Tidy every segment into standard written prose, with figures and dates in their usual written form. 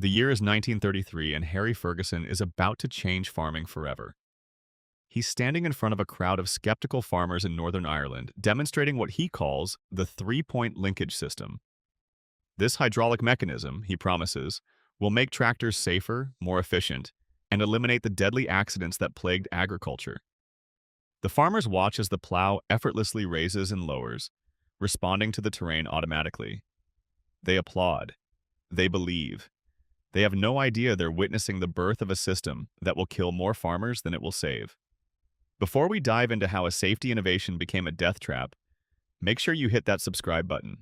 The year is 1933, and Harry Ferguson is about to change farming forever. He's standing in front of a crowd of skeptical farmers in Northern Ireland, demonstrating what he calls the three-point linkage system. This hydraulic mechanism, he promises, will make tractors safer, more efficient, and eliminate the deadly accidents that plagued agriculture. The farmers watch as the plow effortlessly raises and lowers, responding to the terrain automatically. They applaud. They believe. They have no idea they're witnessing the birth of a system that will kill more farmers than it will save. Before we dive into how a safety innovation became a death trap, make sure you hit that subscribe button.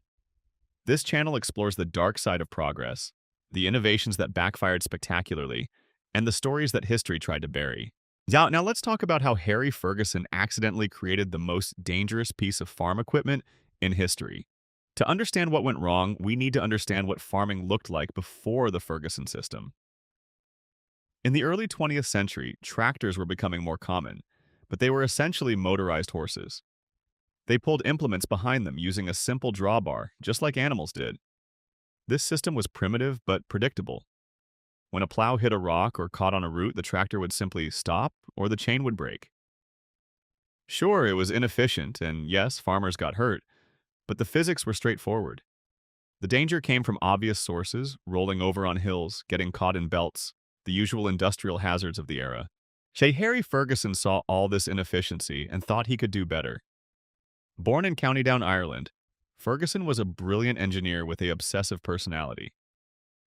This channel explores the dark side of progress, the innovations that backfired spectacularly, and the stories that history tried to bury. Now let's talk about how Harry Ferguson accidentally created the most dangerous piece of farm equipment in history. To understand what went wrong, we need to understand what farming looked like before the Ferguson system. In the early 20th century, tractors were becoming more common, but they were essentially motorized horses. They pulled implements behind them using a simple drawbar, just like animals did. This system was primitive but predictable. When a plow hit a rock or caught on a root, the tractor would simply stop or the chain would break. Sure, it was inefficient, and yes, farmers got hurt, but the physics were straightforward. The danger came from obvious sources, rolling over on hills, getting caught in belts, the usual industrial hazards of the era. Harry Ferguson saw all this inefficiency and thought he could do better. Born in County Down, Ireland, Ferguson was a brilliant engineer with an obsessive personality.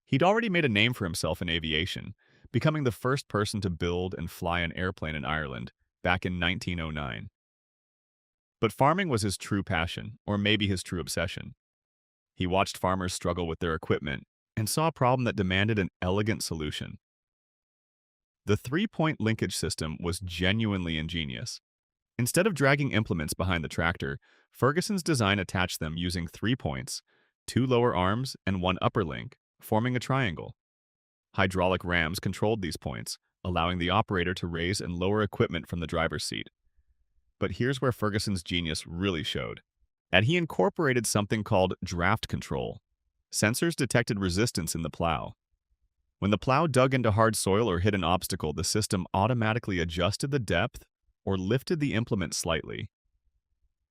He'd already made a name for himself in aviation, becoming the first person to build and fly an airplane in Ireland back in 1909. But farming was his true passion, or maybe his true obsession. He watched farmers struggle with their equipment and saw a problem that demanded an elegant solution. The three-point linkage system was genuinely ingenious. Instead of dragging implements behind the tractor, Ferguson's design attached them using 3 points, 2 lower arms and 1 upper link, forming a triangle. Hydraulic rams controlled these points, allowing the operator to raise and lower equipment from the driver's seat. But here's where Ferguson's genius really showed. And he incorporated something called draft control. Sensors detected resistance in the plow. When the plow dug into hard soil or hit an obstacle, the system automatically adjusted the depth or lifted the implement slightly.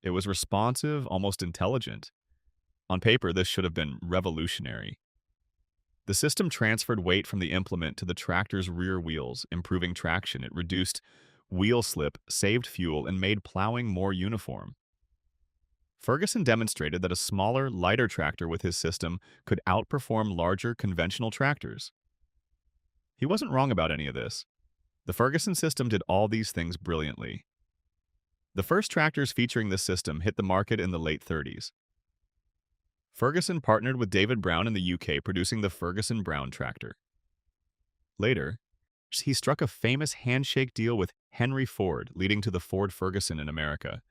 It was responsive, almost intelligent. On paper, this should have been revolutionary. The system transferred weight from the implement to the tractor's rear wheels, improving traction. It reduced wheel slip, saved fuel, and made plowing more uniform. Ferguson demonstrated that a smaller, lighter tractor with his system could outperform larger, conventional tractors. He wasn't wrong about any of this. The Ferguson system did all these things brilliantly. The first tractors featuring this system hit the market in the late 30s. Ferguson partnered with David Brown in the UK, producing the Ferguson Brown tractor. Later, he struck a famous handshake deal with Henry Ford, leading to the Ford Ferguson in America.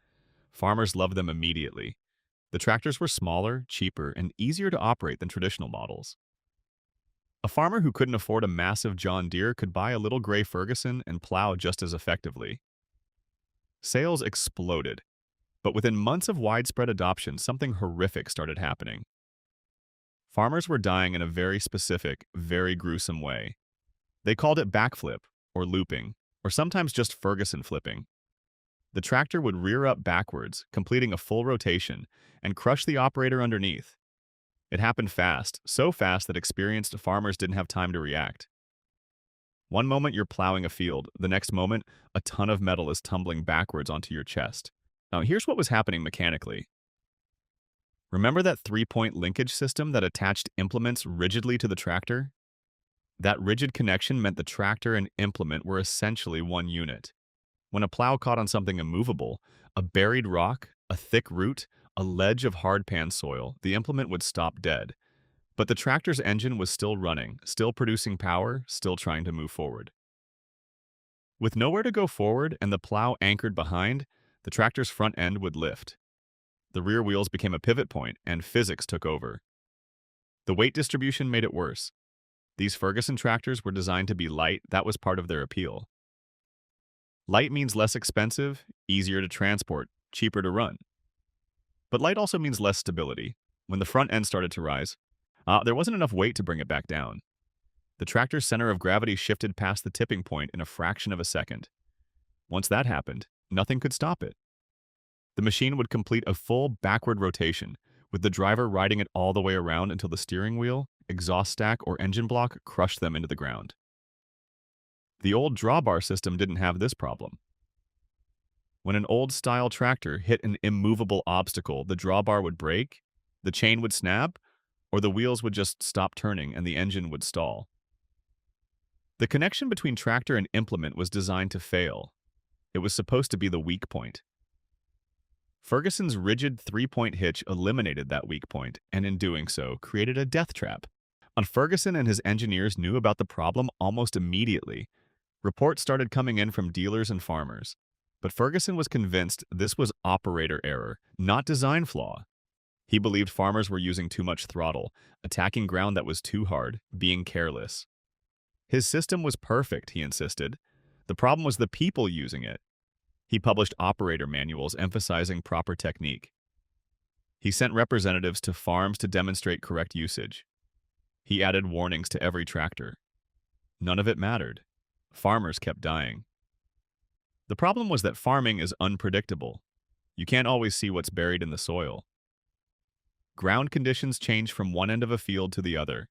Farmers loved them immediately. The tractors were smaller, cheaper, and easier to operate than traditional models. A farmer who couldn't afford a massive John Deere could buy a little gray Ferguson and plow just as effectively. Sales exploded, but within months of widespread adoption, something horrific started happening. Farmers were dying in a very specific, very gruesome way. They called it backflip, or looping, or sometimes just Ferguson flipping. The tractor would rear up backwards, completing a full rotation, and crush the operator underneath. It happened fast, so fast that experienced farmers didn't have time to react. One moment you're plowing a field, the next moment, a ton of metal is tumbling backwards onto your chest. Now, here's what was happening mechanically. Remember that three-point linkage system that attached implements rigidly to the tractor? That rigid connection meant the tractor and implement were essentially one unit. When a plow caught on something immovable, a buried rock, a thick root, a ledge of hard-pan soil, the implement would stop dead. But the tractor's engine was still running, still producing power, still trying to move forward. With nowhere to go forward and the plow anchored behind, the tractor's front end would lift. The rear wheels became a pivot point, and physics took over. The weight distribution made it worse. These Ferguson tractors were designed to be light. That was part of their appeal. Light means less expensive, easier to transport, cheaper to run. But light also means less stability. When the front end started to rise, there wasn't enough weight to bring it back down. The tractor's center of gravity shifted past the tipping point in a fraction of a second. Once that happened, nothing could stop it. The machine would complete a full backward rotation, with the driver riding it all the way around until the steering wheel, exhaust stack, or engine block crushed them into the ground. The old drawbar system didn't have this problem. When an old-style tractor hit an immovable obstacle, the drawbar would break, the chain would snap, or the wheels would just stop turning and the engine would stall. The connection between tractor and implement was designed to fail. It was supposed to be the weak point. Ferguson's rigid three-point hitch eliminated that weak point, and in doing so, created a death trap. Ferguson and his engineers knew about the problem almost immediately. Reports started coming in from dealers and farmers. But Ferguson was convinced this was operator error, not design flaw. He believed farmers were using too much throttle, attacking ground that was too hard, being careless. His system was perfect, he insisted. The problem was the people using it. He published operator manuals emphasizing proper technique. He sent representatives to farms to demonstrate correct usage. He added warnings to every tractor. None of it mattered. Farmers kept dying. The problem was that farming is unpredictable. You can't always see what's buried in the soil. Ground conditions change from one end of a field to the other.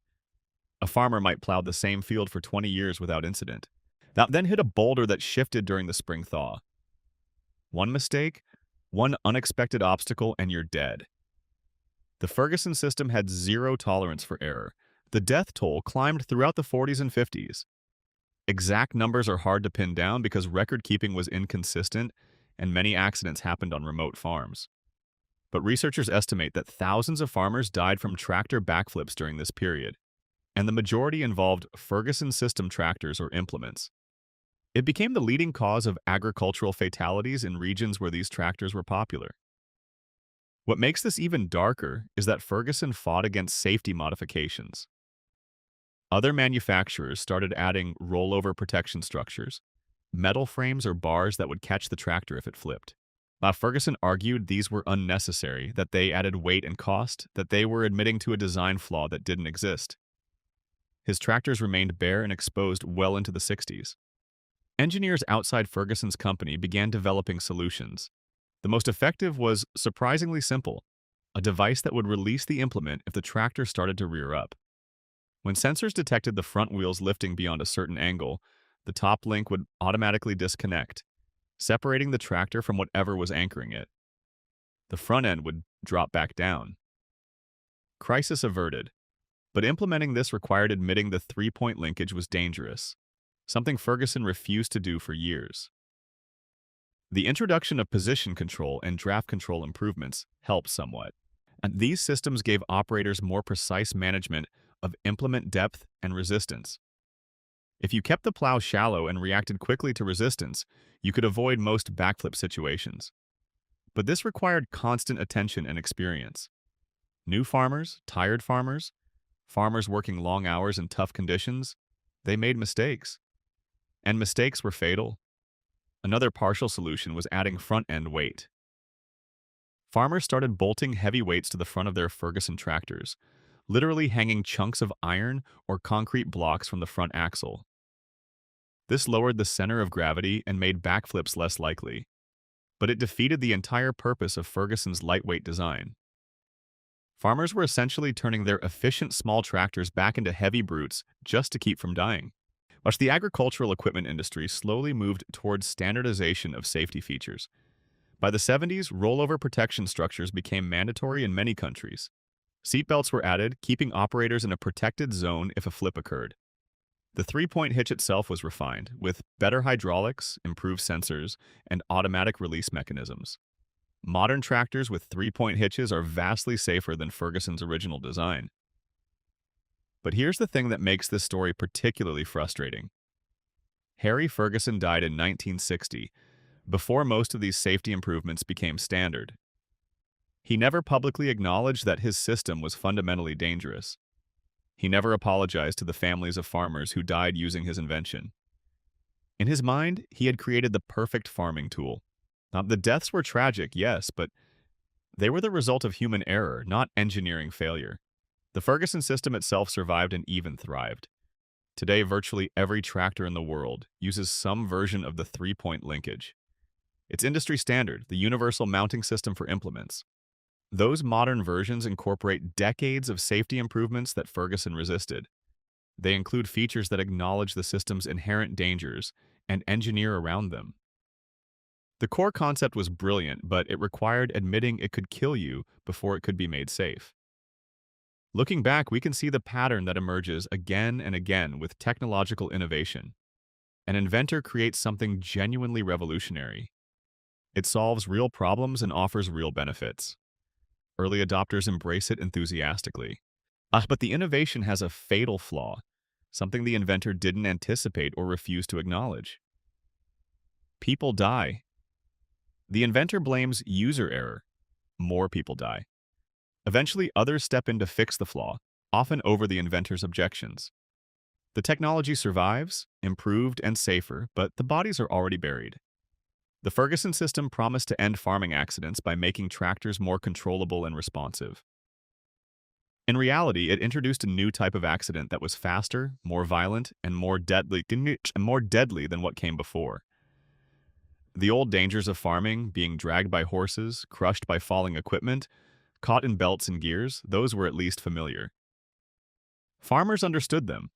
A farmer might plow the same field for 20 years without incident, then hit a boulder that shifted during the spring thaw. One mistake, one unexpected obstacle, and you're dead. The Ferguson system had zero tolerance for error. The death toll climbed throughout the 40s and 50s. Exact numbers are hard to pin down because record keeping was inconsistent and many accidents happened on remote farms. But researchers estimate that thousands of farmers died from tractor backflips during this period, and the majority involved Ferguson system tractors or implements. It became the leading cause of agricultural fatalities in regions where these tractors were popular. What makes this even darker is that Ferguson fought against safety modifications. Other manufacturers started adding rollover protection structures, metal frames or bars that would catch the tractor if it flipped. Ferguson argued these were unnecessary, that they added weight and cost, that they were admitting to a design flaw that didn't exist. His tractors remained bare and exposed well into the 60s. Engineers outside Ferguson's company began developing solutions. The most effective was surprisingly simple, a device that would release the implement if the tractor started to rear up. When sensors detected the front wheels lifting beyond a certain angle, the top link would automatically disconnect, separating the tractor from whatever was anchoring it. The front end would drop back down. Crisis averted, but implementing this required admitting the three-point linkage was dangerous, something Ferguson refused to do for years. The introduction of position control and draft control improvements helped somewhat, and these systems gave operators more precise management of implement depth and resistance. If you kept the plow shallow and reacted quickly to resistance, you could avoid most backflip situations. But this required constant attention and experience. New farmers, tired farmers, farmers working long hours in tough conditions, they made mistakes. And mistakes were fatal. Another partial solution was adding front-end weight. Farmers started bolting heavy weights to the front of their Ferguson tractors, literally hanging chunks of iron or concrete blocks from the front axle. This lowered the center of gravity and made backflips less likely, but it defeated the entire purpose of Ferguson's lightweight design. Farmers were essentially turning their efficient small tractors back into heavy brutes just to keep from dying. The agricultural equipment industry slowly moved towards standardization of safety features. By the 70s, rollover protection structures became mandatory in many countries. Seatbelts were added, keeping operators in a protected zone if a flip occurred. The three-point hitch itself was refined, with better hydraulics, improved sensors, and automatic release mechanisms. Modern tractors with three-point hitches are vastly safer than Ferguson's original design. But here's the thing that makes this story particularly frustrating. Harry Ferguson died in 1960, before most of these safety improvements became standard. He never publicly acknowledged that his system was fundamentally dangerous. He never apologized to the families of farmers who died using his invention. In his mind, he had created the perfect farming tool. Now, the deaths were tragic, yes, but they were the result of human error, not engineering failure. The Ferguson system itself survived and even thrived. Today, virtually every tractor in the world uses some version of the three-point linkage. It's industry standard, the universal mounting system for implements. Those modern versions incorporate decades of safety improvements that Ferguson resisted. They include features that acknowledge the system's inherent dangers and engineer around them. The core concept was brilliant, but it required admitting it could kill you before it could be made safe. Looking back, we can see the pattern that emerges again and again with technological innovation. An inventor creates something genuinely revolutionary. It solves real problems and offers real benefits. Early adopters embrace it enthusiastically. But the innovation has a fatal flaw, something the inventor didn't anticipate or refuse to acknowledge. People die. The inventor blames user error. More people die. Eventually, others step in to fix the flaw, often over the inventor's objections. The technology survives, improved and safer, but the bodies are already buried. The Ferguson system promised to end farming accidents by making tractors more controllable and responsive. In reality, it introduced a new type of accident that was faster, more violent, and more deadly than what came before. The old dangers of farming, being dragged by horses, crushed by falling equipment, caught in belts and gears, those were at least familiar. Farmers understood them,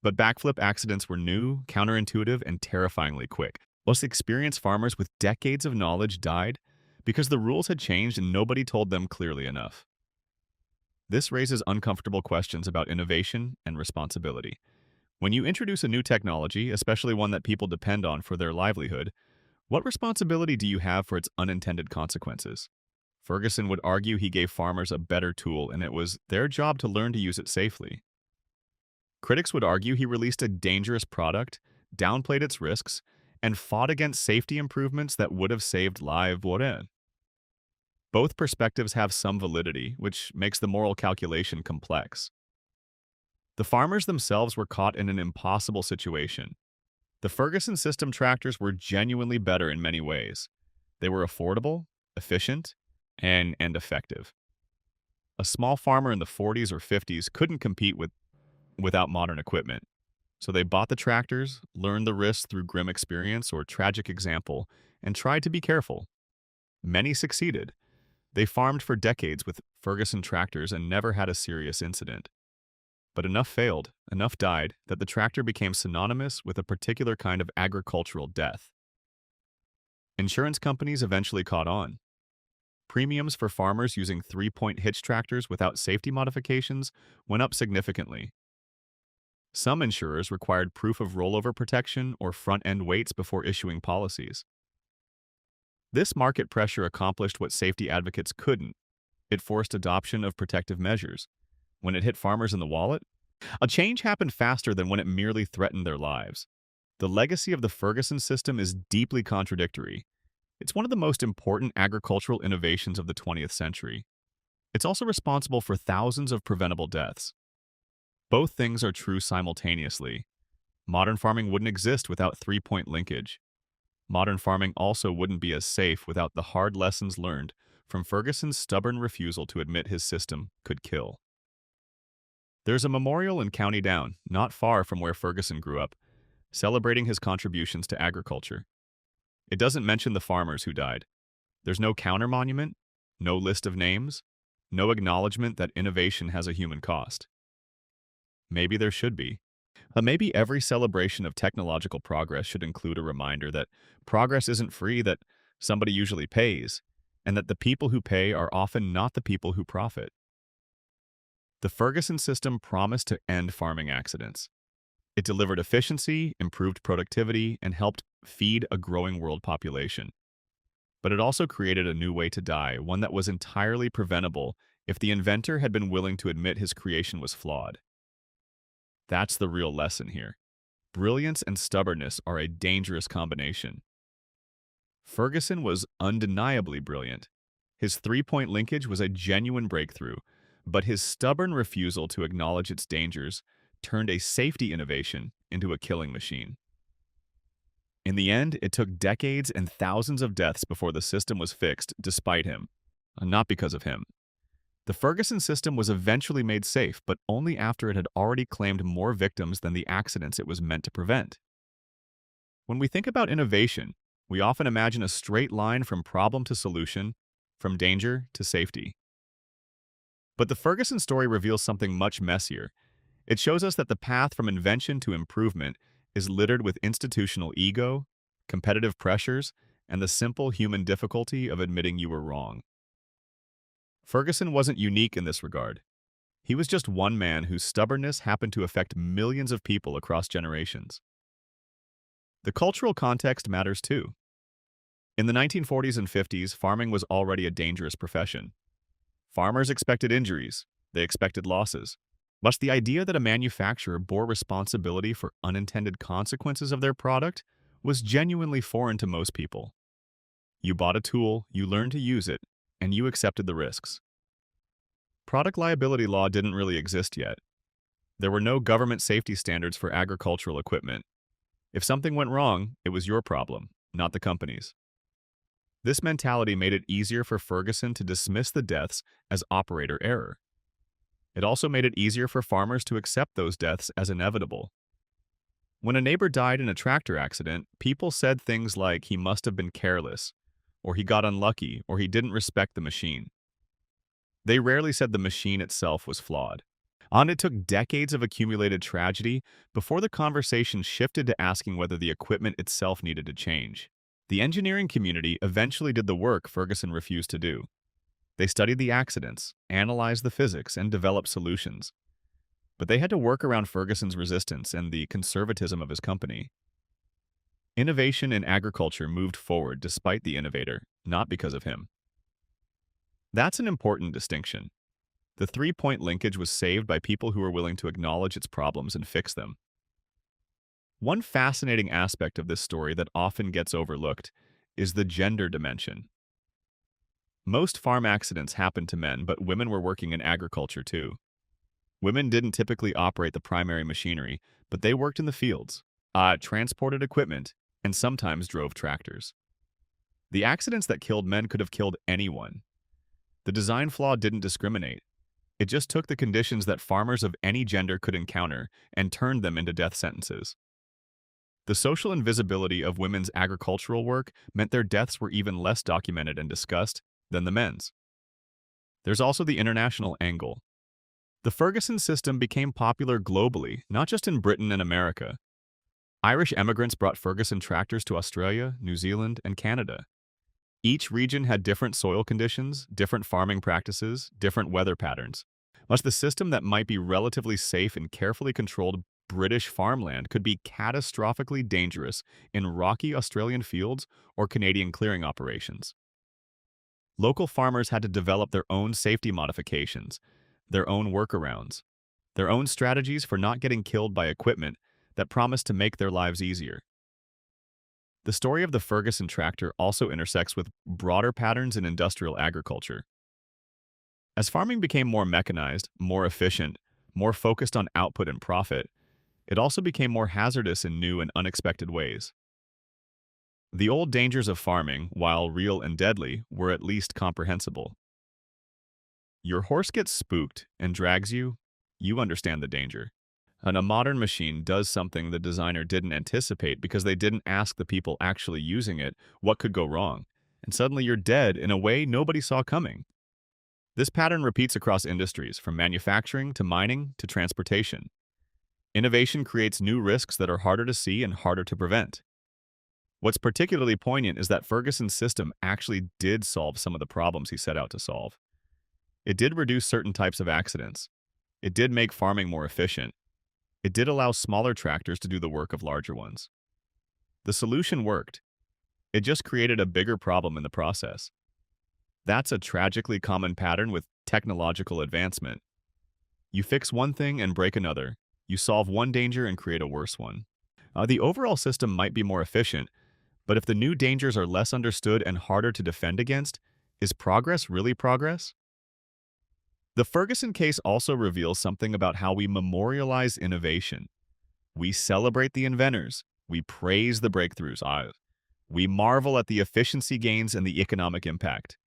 but backflip accidents were new, counterintuitive, and terrifyingly quick. Most experienced farmers with decades of knowledge died because the rules had changed and nobody told them clearly enough. This raises uncomfortable questions about innovation and responsibility. When you introduce a new technology, especially one that people depend on for their livelihood, what responsibility do you have for its unintended consequences? Ferguson would argue he gave farmers a better tool and it was their job to learn to use it safely. Critics would argue he released a dangerous product, downplayed its risks, and fought against safety improvements that would have saved lives. Both perspectives have some validity, which makes the moral calculation complex. The farmers themselves were caught in an impossible situation. The Ferguson system tractors were genuinely better in many ways. They were affordable, efficient, and effective. A small farmer in the 40s or 50s couldn't compete without modern equipment. So they bought the tractors, learned the risks through grim experience or tragic example, and tried to be careful. Many succeeded. They farmed for decades with Ferguson tractors and never had a serious incident. But enough failed, enough died, that the tractor became synonymous with a particular kind of agricultural death. Insurance companies eventually caught on. Premiums for farmers using three-point hitch tractors without safety modifications went up significantly. Some insurers required proof of rollover protection or front-end weights before issuing policies. This market pressure accomplished what safety advocates couldn't. It forced adoption of protective measures. When it hit farmers in the wallet, a change happened faster than when it merely threatened their lives. The legacy of the Ferguson system is deeply contradictory. It's one of the most important agricultural innovations of the 20th century. It's also responsible for thousands of preventable deaths. Both things are true simultaneously. Modern farming wouldn't exist without three-point linkage. Modern farming also wouldn't be as safe without the hard lessons learned from Ferguson's stubborn refusal to admit his system could kill. There's a memorial in County Down, not far from where Ferguson grew up, celebrating his contributions to agriculture. It doesn't mention the farmers who died. There's no counter-monument, no list of names, no acknowledgement that innovation has a human cost. Maybe there should be. Maybe every celebration of technological progress should include a reminder that progress isn't free, that somebody usually pays, and that the people who pay are often not the people who profit. The Ferguson system promised to end farming accidents. It delivered efficiency, improved productivity, and helped feed a growing world population. But it also created a new way to die, one that was entirely preventable if the inventor had been willing to admit his creation was flawed. That's the real lesson here. Brilliance and stubbornness are a dangerous combination. Ferguson was undeniably brilliant. His three-point linkage was a genuine breakthrough, but his stubborn refusal to acknowledge its dangers turned a safety innovation into a killing machine. In the end, it took decades and thousands of deaths before the system was fixed despite him, not because of him. The Ferguson system was eventually made safe, but only after it had already claimed more victims than the accidents it was meant to prevent. When we think about innovation, we often imagine a straight line from problem to solution, from danger to safety. But the Ferguson story reveals something much messier. It shows us that the path from invention to improvement is littered with institutional ego, competitive pressures, and the simple human difficulty of admitting you were wrong. Ferguson wasn't unique in this regard. He was just one man whose stubbornness happened to affect millions of people across generations. The cultural context matters too. In the 1940s and 50s, farming was already a dangerous profession. Farmers expected injuries, they expected losses. But the idea that a manufacturer bore responsibility for unintended consequences of their product was genuinely foreign to most people. You bought a tool, you learned to use it, and you accepted the risks. Product liability law didn't really exist yet. There were no government safety standards for agricultural equipment. If something went wrong, it was your problem, not the company's. This mentality made it easier for Ferguson to dismiss the deaths as operator error. It also made it easier for farmers to accept those deaths as inevitable. When a neighbor died in a tractor accident, people said things like he must have been careless, or he got unlucky, or he didn't respect the machine. They rarely said the machine itself was flawed. And it took decades of accumulated tragedy before the conversation shifted to asking whether the equipment itself needed to change. The engineering community eventually did the work Ferguson refused to do. They studied the accidents, analyzed the physics, and developed solutions. But they had to work around Ferguson's resistance and the conservatism of his company. Innovation in agriculture moved forward despite the innovator, not because of him. That's an important distinction. The three-point linkage was saved by people who were willing to acknowledge its problems and fix them. One fascinating aspect of this story that often gets overlooked is the gender dimension. Most farm accidents happened to men, but women were working in agriculture too. Women didn't typically operate the primary machinery, but they worked in the fields, transported equipment, and sometimes drove tractors. The accidents that killed men could have killed anyone. The design flaw didn't discriminate. It just took the conditions that farmers of any gender could encounter and turned them into death sentences. The social invisibility of women's agricultural work meant their deaths were even less documented and discussed than the men's. There's also the international angle. The Ferguson system became popular globally, not just in Britain and America. Irish emigrants brought Ferguson tractors to Australia, New Zealand, and Canada. Each region had different soil conditions, different farming practices, different weather patterns. Much the system that might be relatively safe and carefully controlled British farmland could be catastrophically dangerous in rocky Australian fields or Canadian clearing operations. Local farmers had to develop their own safety modifications, their own workarounds, their own strategies for not getting killed by equipment that promised to make their lives easier. The story of the Ferguson tractor also intersects with broader patterns in industrial agriculture. As farming became more mechanized, more efficient, more focused on output and profit, it also became more hazardous in new and unexpected ways. The old dangers of farming, while real and deadly, were at least comprehensible. Your horse gets spooked and drags you, you understand the danger. And a modern machine does something the designer didn't anticipate because they didn't ask the people actually using it what could go wrong, and suddenly you're dead in a way nobody saw coming. This pattern repeats across industries, from manufacturing to mining to transportation. Innovation creates new risks that are harder to see and harder to prevent. What's particularly poignant is that Ferguson's system actually did solve some of the problems he set out to solve. It did reduce certain types of accidents. It did make farming more efficient. It did allow smaller tractors to do the work of larger ones. The solution worked. It just created a bigger problem in the process. That's a tragically common pattern with technological advancement. You fix one thing and break another. You solve one danger and create a worse one. The overall system might be more efficient, but if the new dangers are less understood and harder to defend against, is progress really progress? The Ferguson case also reveals something about how we memorialize innovation. We celebrate the inventors. We praise the breakthroughs. We marvel at the efficiency gains and the economic impact.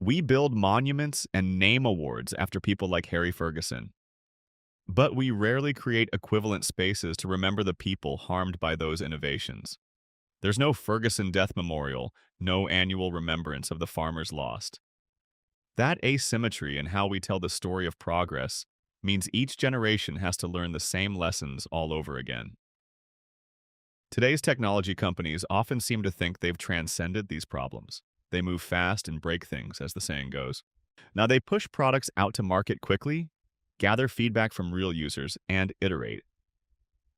We build monuments and name awards after people like Harry Ferguson, but we rarely create equivalent spaces to remember the people harmed by those innovations. There's no Ferguson Death Memorial, no annual remembrance of the farmers lost. That asymmetry in how we tell the story of progress means each generation has to learn the same lessons all over again. Today's technology companies often seem to think they've transcended these problems. They move fast and break things, as the saying goes. Now, they push products out to market quickly, gather feedback from real users, and iterate.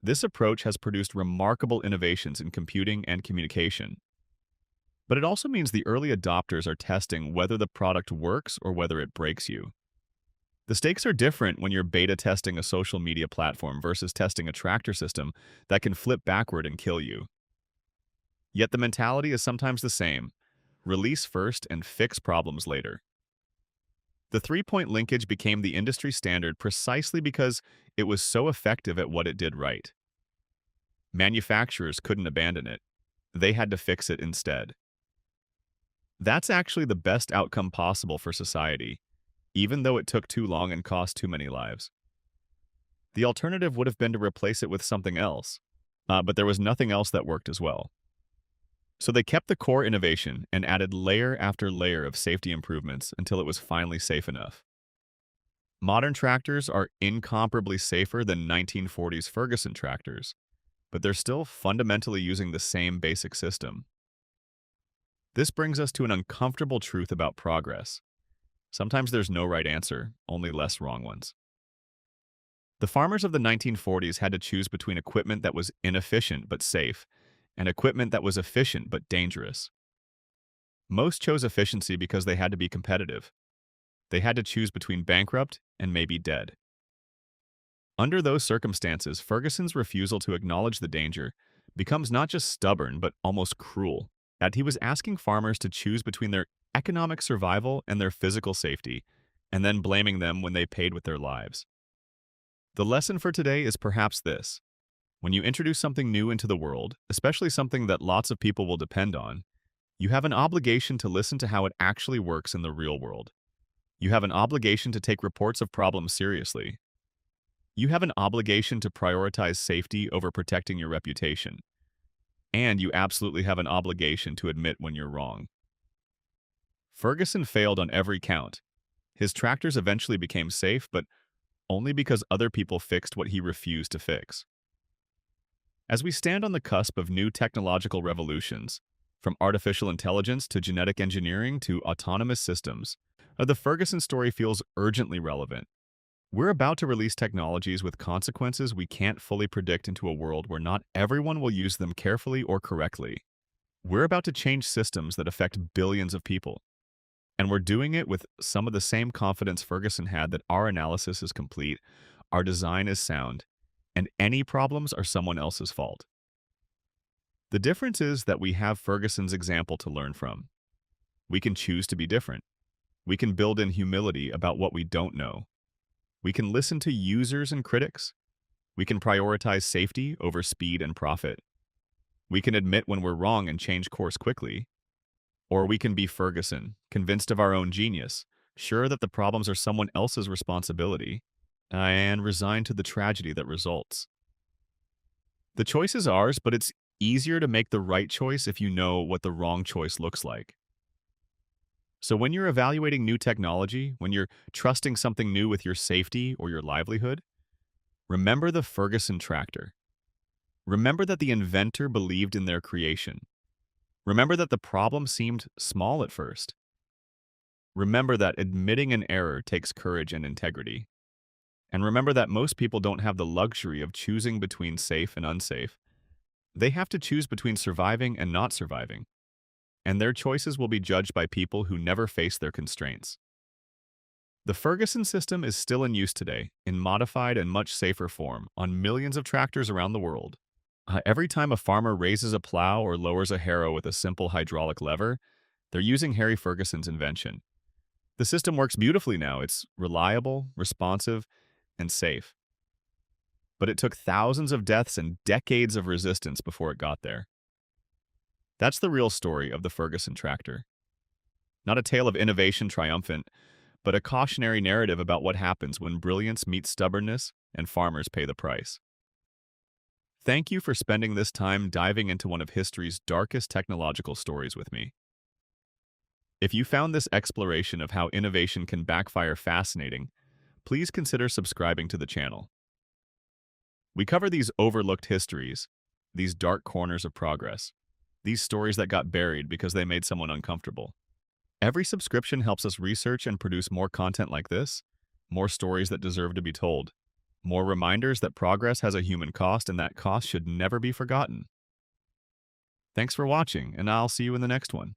This approach has produced remarkable innovations in computing and communication. But it also means the early adopters are testing whether the product works or whether it breaks you. The stakes are different when you're beta testing a social media platform versus testing a tractor system that can flip backward and kill you. Yet the mentality is sometimes the same: release first and fix problems later. The three-point linkage became the industry standard precisely because it was so effective at what it did right. Manufacturers couldn't abandon it. They had to fix it instead. That's actually the best outcome possible for society, even though it took too long and cost too many lives. The alternative would have been to replace it with something else, but there was nothing else that worked as well. So they kept the core innovation and added layer after layer of safety improvements until it was finally safe enough. Modern tractors are incomparably safer than 1940s Ferguson tractors, but they're still fundamentally using the same basic system. This brings us to an uncomfortable truth about progress. Sometimes there's no right answer, only less wrong ones. The farmers of the 1940s had to choose between equipment that was inefficient but safe and equipment that was efficient but dangerous. Most chose efficiency because they had to be competitive. They had to choose between bankrupt and maybe dead. Under those circumstances, Ferguson's refusal to acknowledge the danger becomes not just stubborn but almost cruel, that he was asking farmers to choose between their economic survival and their physical safety, and then blaming them when they paid with their lives. The lesson for today is perhaps this: when you introduce something new into the world, especially something that lots of people will depend on, you have an obligation to listen to how it actually works in the real world. You have an obligation to take reports of problems seriously. You have an obligation to prioritize safety over protecting your reputation. And you absolutely have an obligation to admit when you're wrong. Ferguson failed on every count. His tractors eventually became safe, but only because other people fixed what he refused to fix. As we stand on the cusp of new technological revolutions, from artificial intelligence to genetic engineering to autonomous systems, the Ferguson story feels urgently relevant. We're about to release technologies with consequences we can't fully predict into a world where not everyone will use them carefully or correctly. We're about to change systems that affect billions of people. And we're doing it with some of the same confidence Ferguson had that our analysis is complete, our design is sound, and any problems are someone else's fault. The difference is that we have Ferguson's example to learn from. We can choose to be different. We can build in humility about what we don't know. We can listen to users and critics. We can prioritize safety over speed and profit. We can admit when we're wrong and change course quickly. Or we can be Ferguson, convinced of our own genius, sure that the problems are someone else's responsibility, and resigned to the tragedy that results. The choice is ours, but it's easier to make the right choice if you know what the wrong choice looks like. So when you're evaluating new technology, when you're trusting something new with your safety or your livelihood, remember the Ferguson tractor. Remember that the inventor believed in their creation. Remember that the problem seemed small at first. Remember that admitting an error takes courage and integrity. And remember that most people don't have the luxury of choosing between safe and unsafe. They have to choose between surviving and not surviving. And their choices will be judged by people who never face their constraints. The Ferguson system is still in use today, in modified and much safer form, on millions of tractors around the world. Every time a farmer raises a plow or lowers a harrow with a simple hydraulic lever, they're using Harry Ferguson's invention. The system works beautifully now. It's reliable, responsive, and safe. But it took thousands of deaths and decades of resistance before it got there. That's the real story of the Ferguson tractor. Not a tale of innovation triumphant, but a cautionary narrative about what happens when brilliance meets stubbornness and farmers pay the price. Thank you for spending this time diving into one of history's darkest technological stories with me. If you found this exploration of how innovation can backfire fascinating, please consider subscribing to the channel. We cover these overlooked histories, these dark corners of progress, these stories that got buried because they made someone uncomfortable. Every subscription helps us research and produce more content like this, more stories that deserve to be told, more reminders that progress has a human cost and that cost should never be forgotten. Thanks for watching, and I'll see you in the next one.